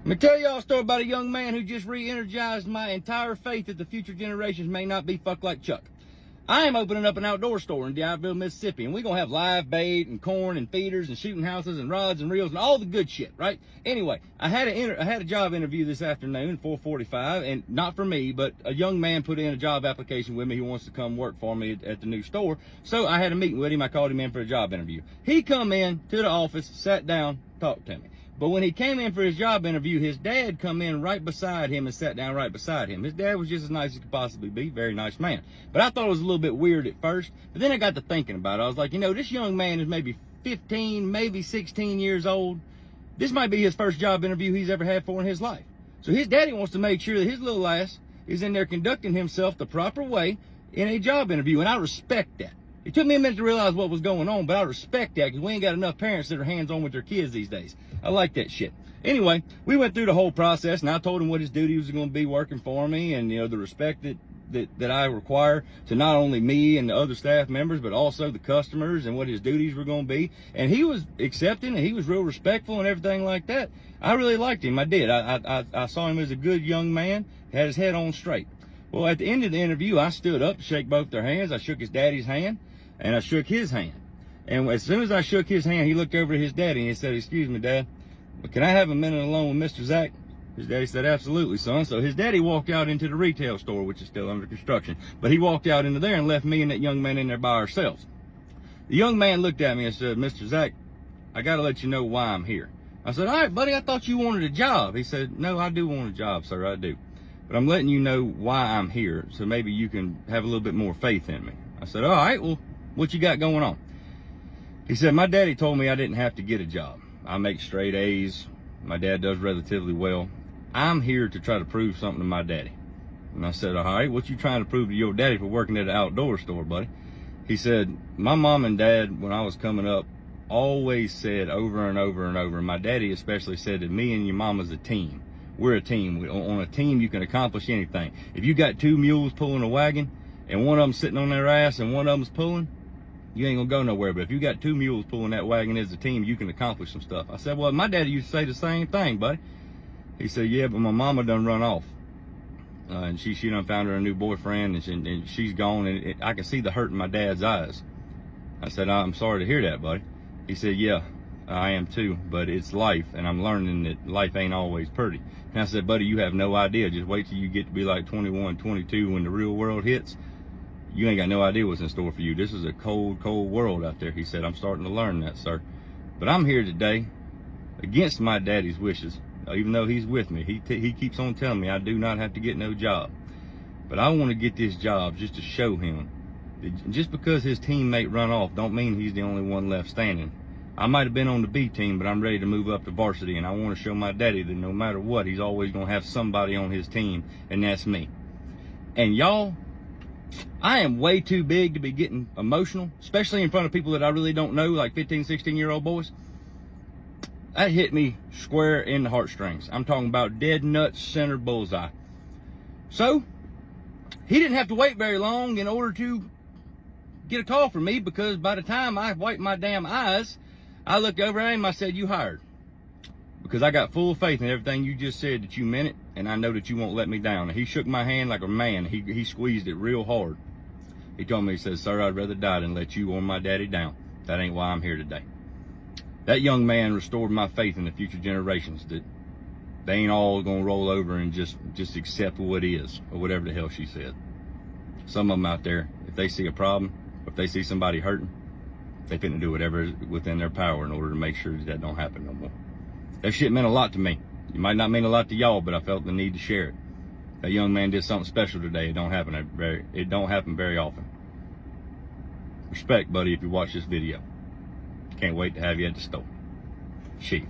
Let me tell y'all a story about a young man who just re-energized my entire faith that the future generations may not be fucked like Chuck. I am opening up an outdoor store in Diablo, Mississippi, and we're going to have live bait and corn and feeders and shooting houses and rods and reels and all the good shit, right? Anyway, I had a job interview this afternoon, 4:45, and not for me, but a young man put in a job application with me who wants to come work for me at the new store. So I had a meeting with him. I called him in for a job interview. He come in to the office, sat down, talked to me. But when he came in for his job interview, his dad come in right beside him and sat down right beside him. His dad was just as nice as he could possibly be, very nice man. But I thought it was a little bit weird at first. But then I got to thinking about it. I was like, you know, this young man is maybe 15, maybe 16 years old. This might be his first job interview he's ever had for in his life. So his daddy wants to make sure that his little ass is in there conducting himself the proper way in a job interview, and I respect that. It took me a minute to realize what was going on, but I respect that because we ain't got enough parents that are hands-on with their kids these days. I like that shit. Anyway, we went through the whole process, and I told him what his duty was going to be working for me, and you know the respect that I require to not only me and the other staff members, but also the customers, and what his duties were going to be. And he was accepting, and he was real respectful and everything like that. I really liked him. I did. I saw him as a good young man, had his head on straight. Well, at the end of the interview, I stood up to shake both their hands. I shook his daddy's hand, and I shook his hand. And as soon as I shook his hand, he looked over at his daddy and he said, "Excuse me, Dad, but can I have a minute alone with Mr. Zach?" His daddy said, "Absolutely, son." So his daddy walked out into the retail store, which is still under construction. But he walked out into there and left me and that young man in there by ourselves. The young man looked at me and said, "Mr. Zach, I got to let you know why I'm here." I said, "All right, buddy, I thought you wanted a job." He said, "No, I do want a job, sir, I do. But I'm letting you know why I'm here, so maybe you can have a little bit more faith in me." I said, "All right, well, what you got going on?" He said, "My daddy told me I didn't have to get a job. I make straight A's. My dad does relatively well. I'm here to try to prove something to my daddy." And I said, "All right, what you trying to prove to your daddy for working at an outdoor store, buddy?" He said, "My mom and dad, when I was coming up, always said over and over and over, and my daddy especially said that me and your mama's a team. We're a team. On a team, you can accomplish anything. If you got two mules pulling a wagon, and one of them sitting on their ass and one of them's pulling, you ain't gonna go nowhere. But if you got two mules pulling that wagon as a team, you can accomplish some stuff." I said, "Well, my daddy used to say the same thing, buddy." He said, "Yeah, but my mama done run off. And she done found her a new boyfriend, and she's gone, and I can see the hurt in my dad's eyes." I said, "I'm sorry to hear that, buddy." He said, "Yeah, I am too, but it's life, and I'm learning that life ain't always pretty." And I said, "Buddy, you have no idea. Just wait till you get to be like 21, 22 when the real world hits. You ain't got no idea what's in store for you. This is a cold, cold world out there." He said, "I'm starting to learn that, sir. But I'm here today against my daddy's wishes. Even though he's with me, he keeps on telling me I do not have to get no job. But I want to get this job just to show him that just because his teammate run off don't mean he's the only one left standing. I might have been on the B team, but I'm ready to move up to varsity, and I want to show my daddy that no matter what, he's always going to have somebody on his team, and that's me." And y'all, I am way too big to be getting emotional, especially in front of people that I really don't know, like 15, 16-year-old boys. That hit me square in the heartstrings. I'm talking about dead nuts, center bullseye. So, he didn't have to wait very long in order to get a call from me, because by the time I wiped my damn eyes, I looked over at him, I said, "You hired. Because I got full faith in everything you just said, that you meant it, and I know that you won't let me down." And he shook my hand like a man. He squeezed it real hard. He told me, he said, "Sir, I'd rather die than let you or my daddy down. That ain't why I'm here today." That young man restored my faith in the future generations, that they ain't all gonna roll over and just accept what is, or whatever the hell she said. Some of them out there, if they see a problem, or if they see somebody hurting, they finna do whatever is within their power in order to make sure that don't happen no more. That shit meant a lot to me. It might not mean a lot to y'all, but I felt the need to share it. That young man did something special today. It don't happen very often. Respect, buddy, if you watch this video. Can't wait to have you at the store. Chief.